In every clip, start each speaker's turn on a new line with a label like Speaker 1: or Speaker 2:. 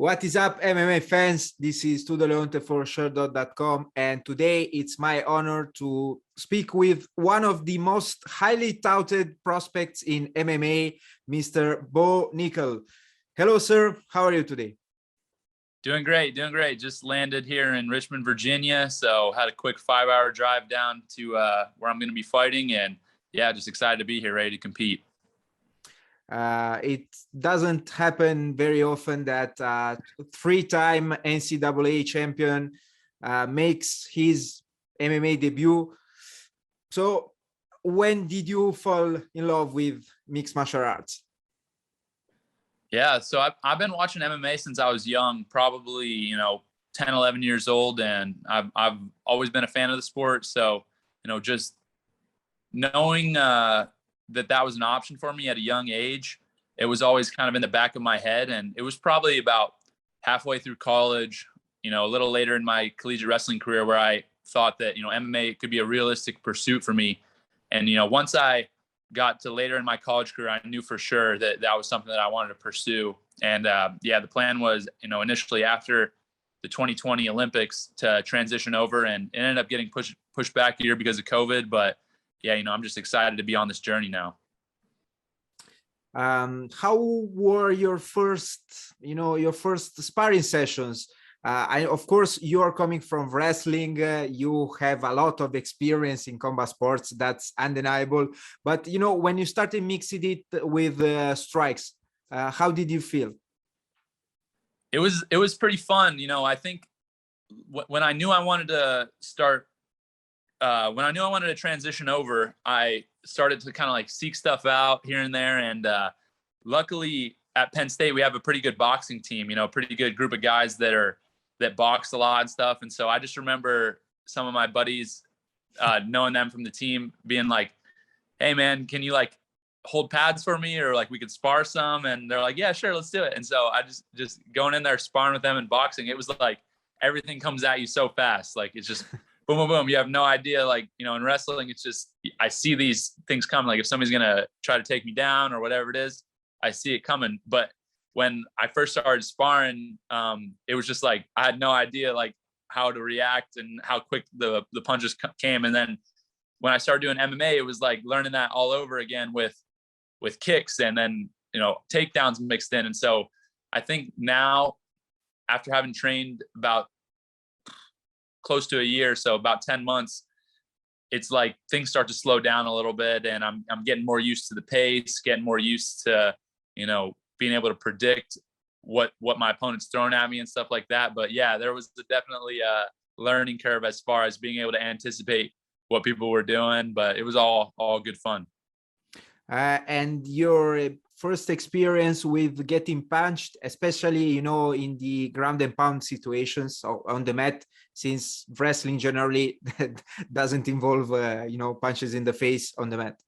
Speaker 1: What is up, MMA fans? This is Leonte for Sherdog.com, and today it's my honor to speak with one of the most highly touted prospects in MMA, Mr. Bo Nickal. Hello, sir. How are you today?
Speaker 2: Doing great, doing great. Just landed here in Richmond, Virginia, so had a quick 5-hour drive down to where I'm going to be fighting, and yeah, just excited to be here, ready to compete.
Speaker 1: It doesn't happen very often that three-time NCAA champion makes his MMA debut. So when did you fall in love with mixed martial arts?
Speaker 2: Yeah, so I've been watching MMA since I was young, probably, 10, 11 years old, and I've always been a fan of the sport. So, just knowing that was an option for me at a young age, it was always kind of in the back of my head. And it was probably about halfway through college, a little later in my collegiate wrestling career, where I thought that, MMA could be a realistic pursuit for me. And, once I got to later in my college career, I knew for sure that was something that I wanted to pursue. And the plan was, initially after the 2020 Olympics to transition over, and it ended up getting pushed back a year because of COVID. But yeah, I'm just excited to be on this journey now.
Speaker 1: How were your first sparring sessions? Of course, you are coming from wrestling. You have a lot of experience in combat sports. That's undeniable. But, when you started mixing it with strikes, how did you feel?
Speaker 2: It was pretty fun. I think when I knew I wanted to start, when I knew I wanted to transition over, I started to kind of like seek stuff out here and there. And luckily at Penn State, we have a pretty good boxing team, a pretty good group of guys that box a lot and stuff. And so I just remember some of my buddies, knowing them from the team, being like, "Hey man, can you like hold pads for me, or like we could spar some?" And they're like, "Yeah, sure, let's do it." And so I just going in there sparring with them and boxing, it was like everything comes at you so fast. Like it's just boom, boom, boom. You have no idea. Like, in wrestling, it's just, I see these things coming. Like if somebody's going to try to take me down or whatever it is, I see it coming. But when I first started sparring, it was just like, I had no idea like how to react and how quick the punches came. And then when I started doing MMA, it was like learning that all over again with kicks and then, takedowns mixed in. And so I think now, after having trained about close to a year, so about 10 months, it's like things start to slow down a little bit, and I'm getting more used to the pace, getting more used to, being able to predict what my opponent's throwing at me and stuff like that. But yeah, there was definitely a learning curve as far as being able to anticipate what people were doing, but it was all good fun.
Speaker 1: And your first experience with getting punched, especially, in the ground and pound situations on the mat, since wrestling generally doesn't involve, punches in the face on the mat.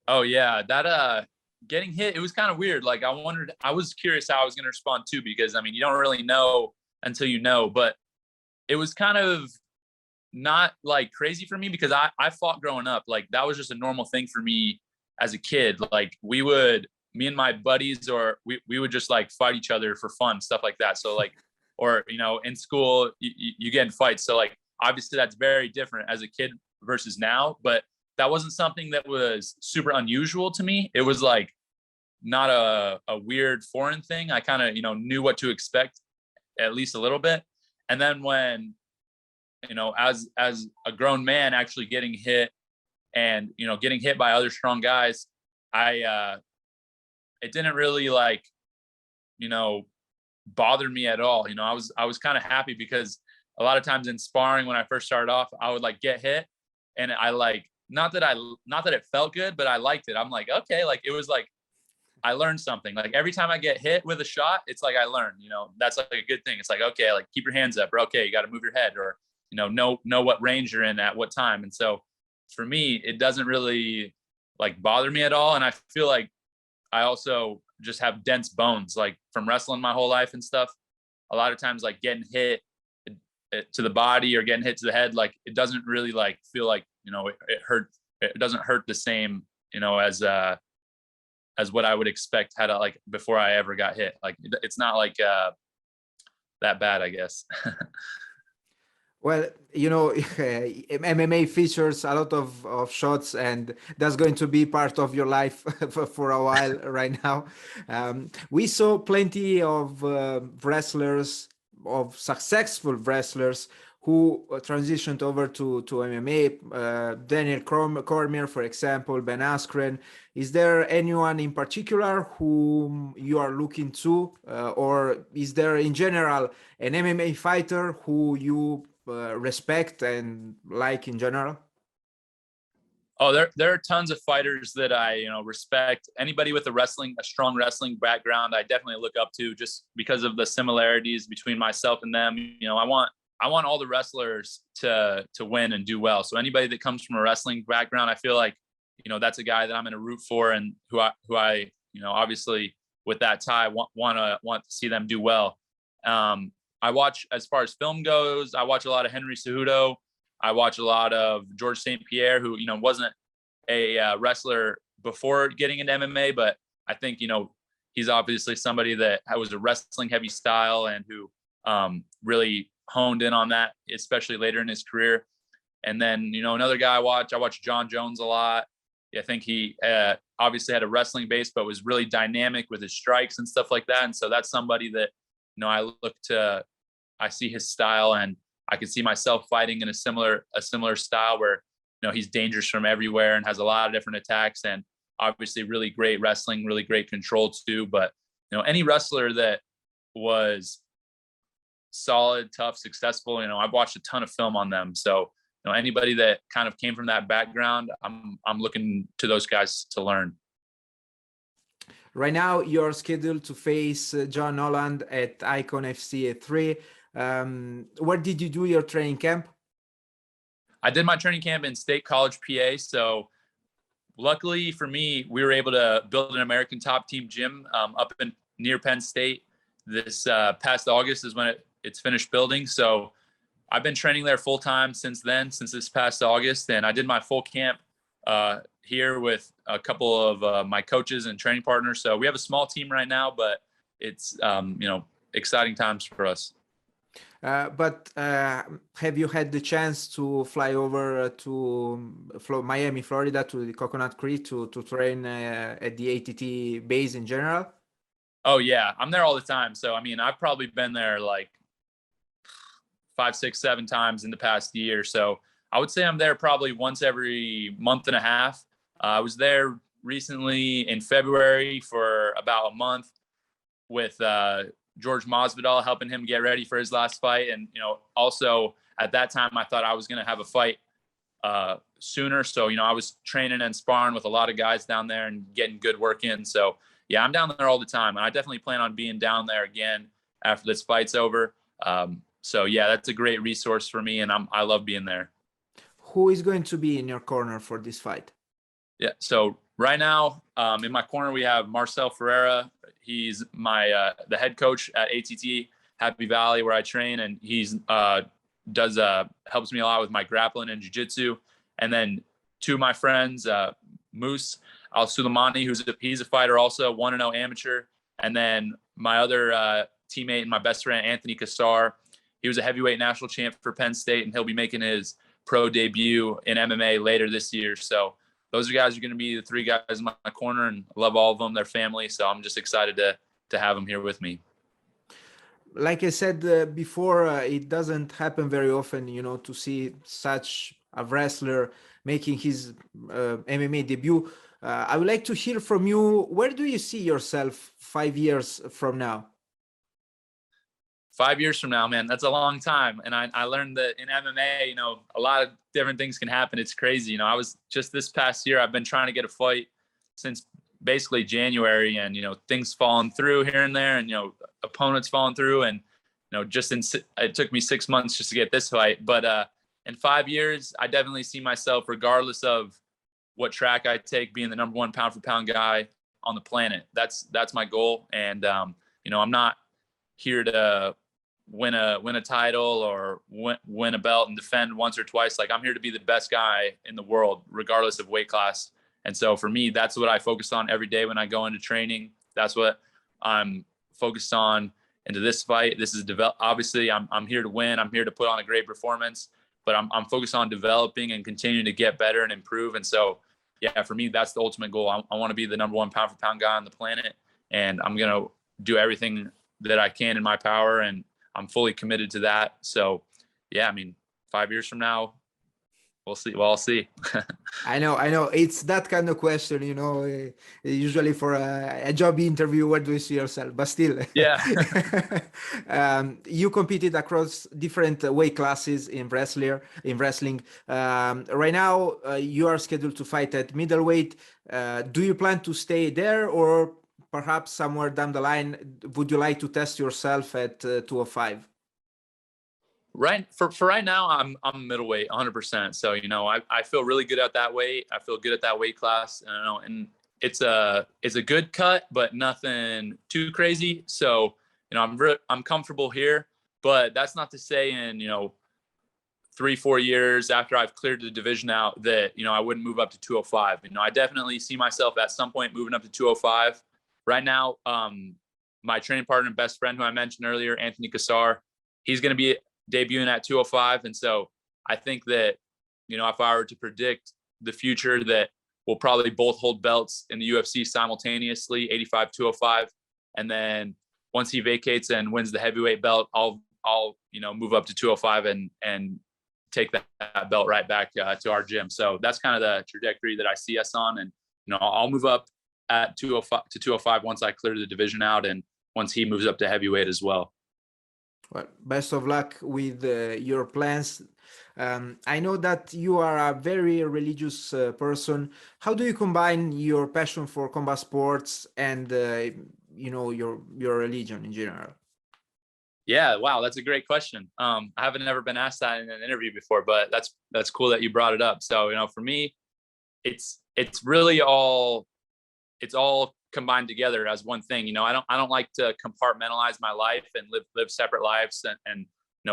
Speaker 2: Oh yeah, that getting hit, it was kind of weird. Like I was curious how I was going to respond too, because you don't really know until you know. But it was kind of not like crazy for me, because I fought growing up. Like that was just a normal thing for me as a kid. Like me and my buddies, or we would just like fight each other for fun, stuff like that. So like, or, in school, you get in fights. So like, obviously that's very different as a kid versus now, but that wasn't something that was super unusual to me. It was like not a weird foreign thing. I kind of, knew what to expect at least a little bit. And then when, as a grown man actually getting hit and, getting hit by other strong guys, it didn't really like, bother me at all. I was kind of happy, because a lot of times in sparring, when I first started off, I would like get hit, and I like, not that it felt good, but I liked it. I'm like, okay, like it was like, I learned something. Like every time I get hit with a shot, it's like I learned, that's like a good thing. It's like, okay, like keep your hands up, or okay, you got to move your head, or, know what range you're in at what time. And so for me, it doesn't really like bother me at all. And I feel like I also just have dense bones, like from wrestling my whole life and stuff. A lot of times like getting hit to the body or getting hit to the head, like it doesn't really like feel like, it hurt. It doesn't hurt the same, as what I would expect had like before I ever got hit. Like it's not like that bad, I guess.
Speaker 1: Well, MMA features a lot of shots, and that's going to be part of your life for a while right now. We saw plenty of wrestlers, of successful wrestlers who transitioned over to MMA. Daniel Cormier, for example, Ben Askren. Is there anyone in particular whom you are looking to, or is there in general an MMA fighter who you respect and like in general?
Speaker 2: Oh, there are tons of fighters that I respect. Anybody with a strong wrestling background, I definitely look up to, just because of the similarities between myself and them. I want all the wrestlers to win and do well. So anybody that comes from a wrestling background, I feel like that's a guy that I'm going to root for, and who I obviously with that tie want to see them do well. I watch, as far as film goes, I watch a lot of Henry Cejudo. I watch a lot of George St. Pierre, who, wasn't a wrestler before getting into MMA, but I think, he's obviously somebody that was a wrestling heavy style and who really honed in on that, especially later in his career. And then, another guy I watch John Jones a lot. I think he obviously had a wrestling base, but was really dynamic with his strikes and stuff like that. And so that's somebody that, I see his style, and I can see myself fighting in a similar style where, he's dangerous from everywhere and has a lot of different attacks, and obviously really great wrestling, really great control too. But, any wrestler that was solid, tough, successful, I've watched a ton of film on them. So, anybody that kind of came from that background, I'm looking to those guys to learn.
Speaker 1: Right now, you're scheduled to face John Noland at Ikon FC 3. Where did you do your training camp?
Speaker 2: I did my training camp in State College, PA. So luckily for me, we were able to build an American Top Team gym up near Penn State. This past August is when it's finished building. So I've been training there full time since this past August. And I did my full camp here with a couple of my coaches and training partners. So we have a small team right now, but it's, exciting times for us.
Speaker 1: But have you had the chance to fly over to Miami, Florida, to the Coconut Creek to train at the ATT base in general?
Speaker 2: Oh yeah, I'm there all the time. So, I've probably been there like 5, 6, 7 times in the past year. So I would say I'm there probably once every month and a half. I was there recently in February for about a month with George Masvidal, helping him get ready for his last fight. And, also at that time, I thought I was going to have a fight sooner. So, I was training and sparring with a lot of guys down there and getting good work in. So, yeah, I'm down there all the time. And I definitely plan on being down there again after this fight's over. So, yeah, that's a great resource for me. And I love being there.
Speaker 1: Who is going to be in your corner for this fight?
Speaker 2: Yeah, so right now, in my corner, we have Marcel Ferreira. He's my the head coach at ATT Happy Valley, where I train, and he's helps me a lot with my grappling and jiu-jitsu. And then 2 of my friends, Moose Al-Suleimani, he's a fighter also, 1-0 amateur. And then my other teammate and my best friend, Anthony Cassar. He was a heavyweight national champ for Penn State, and he'll be making his pro debut in MMA later this year. So those guys are going to be the 3 guys in my corner, and I love all of them. They're family. So I'm just excited to have them here with me.
Speaker 1: Like I said before, it doesn't happen very often, to see such a wrestler making his MMA debut. I would like to hear from you. Where do you see yourself 5 years from now?
Speaker 2: 5 years from now, man, that's a long time. And I learned that in MMA, a lot of different things can happen. It's crazy. I was just this past year, I've been trying to get a fight since basically January, and, things falling through here and there, and, opponents falling through. And, it took me 6 months just to get this fight. But in 5 years, I definitely see myself, regardless of what track I take, being the number 1 pound for pound guy on the planet. That's my goal. And, I'm not here to win a title or win a belt and defend once or twice. Like, I'm here to be the best guy in the world, regardless of weight class. And so for me, that's what I focus on every day when I go into training. That's what I'm focused on, into this fight. This is obviously I'm here to win. I'm here to put on a great performance, but I'm focused on developing and continuing to get better and improve. And so, yeah, for me, that's the ultimate goal. I want to be the #1 pound for pound guy on the planet, and I'm going to do everything that I can in my power, and I'm fully committed to that. So, yeah, I mean, 5 years from now, we'll see. Well, I'll see.
Speaker 1: I know. It's that kind of question, usually for a job interview, where do you see yourself? But still,
Speaker 2: Yeah.
Speaker 1: You competed across different weight classes in wrestling. Right now, you are scheduled to fight at middleweight. Do you plan to stay there, or perhaps somewhere down the line, would you like to test yourself at 205?
Speaker 2: Right for right now, I'm middleweight 100%. So, I feel really good at that weight. I feel good at that weight class. And it's a good cut, but nothing too crazy. So, I'm comfortable here, but that's not to say in, 3-4 years after I've cleared the division out that, I wouldn't move up to 205. I definitely see myself at some point moving up to 205. Right now, my training partner and best friend who I mentioned earlier, Anthony Cassar, he's going to be debuting at 205. And so I think that, if I were to predict the future, that we'll probably both hold belts in the UFC simultaneously, 85, 205. And then once he vacates and wins the heavyweight belt, I'll move up to 205 and take that belt right back to our gym. So that's kind of the trajectory that I see us on. And, I'll move up at 205 to 205 once I clear the division out, and once he moves up to heavyweight as well.
Speaker 1: Well, best of luck with your plans. I know that you are a very religious person. How do you combine your passion for combat sports and your religion in general?
Speaker 2: Yeah, wow, that's a great question. I haven't ever been asked that in an interview before, but that's cool that you brought it up. So, for me, it's really all combined together as one thing. I don't like to compartmentalize my life and live separate lives and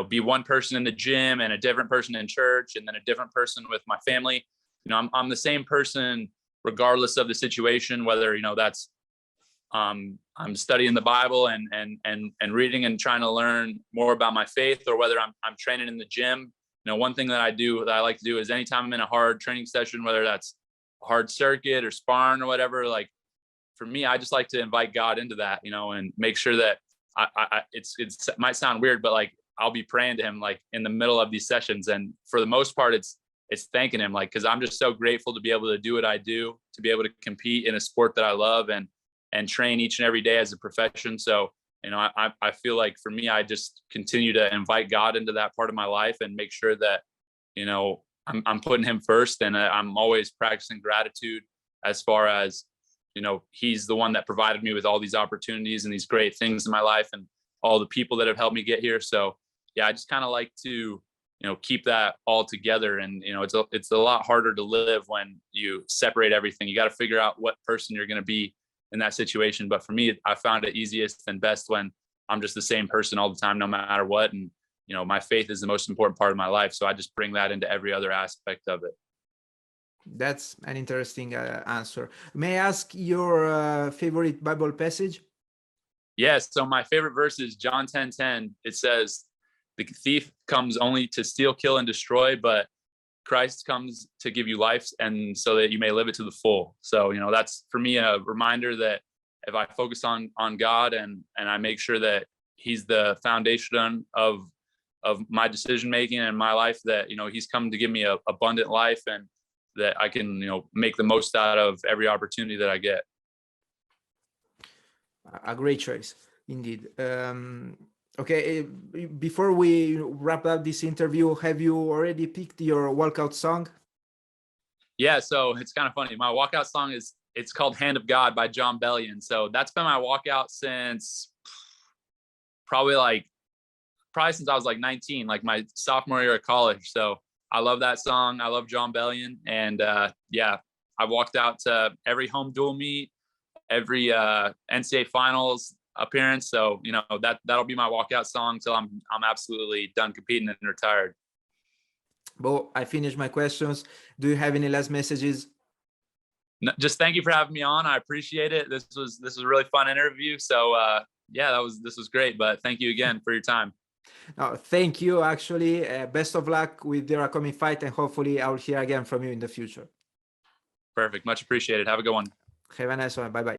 Speaker 2: be one person in the gym and a different person in church and then a different person with my family. I'm the same person regardless of the situation, whether that's I'm studying the Bible and reading and trying to learn more about my faith, or whether I'm training in the gym. One thing that I like to do is anytime I'm in a hard training session, whether that's a hard circuit or sparring or whatever, like, for me, I just like to invite God into that, and make sure that it might sound weird, but like, I'll be praying to him, like, in the middle of these sessions. And for the most part, it's thanking him, like, cause I'm just so grateful to be able to do what I do, to be able to compete in a sport that I love and train each and every day as a profession. So, I feel like for me, I just continue to invite God into that part of my life and make sure that, I'm putting him first. And I'm always practicing gratitude as far as, he's the one that provided me with all these opportunities and these great things in my life and all the people that have helped me get here. So yeah, I just kind of like to, keep that all together. And, it's a lot harder to live when you separate everything. You got to figure out what person you're going to be in that situation. But for me, I found it easiest and best when I'm just the same person all the time, no matter what. And, my faith is the most important part of my life. So I just bring that into every other aspect of it.
Speaker 1: That's an interesting answer. May I ask your favorite Bible passage?
Speaker 2: Yes. So my favorite verse is John 10:10. It says, "The thief comes only to steal, kill, and destroy, but Christ comes to give you life, and so that you may live it to the full." So, that's for me a reminder that if I focus on God and I make sure that he's the foundation of my decision making and my life, that, he's come to give me a abundant life, and that I can, make the most out of every opportunity that I get.
Speaker 1: A great choice, indeed. Okay, before we wrap up this interview, have you already picked your walkout song?
Speaker 2: Yeah, so it's kind of funny. My walkout song it's called "Hand of God" by John Bellion. So that's been my walkout since probably since I was like 19, like my sophomore year of college. So I love that song. I love John Bellion. And yeah, I walked out to every home dual meet, every NCAA finals appearance. So, that'll be my walkout song till I'm absolutely done competing and retired.
Speaker 1: Bo, I finished my questions. Do you have any last messages?
Speaker 2: No, just thank you for having me on. I appreciate it. This was a really fun interview. So Yeah, this was great. But thank you again for your time.
Speaker 1: Thank you. Actually, best of luck with your upcoming fight, and hopefully I'll hear again from you in the future.
Speaker 2: Perfect. Much appreciated. Have a good one.
Speaker 1: Have a nice one. Bye bye.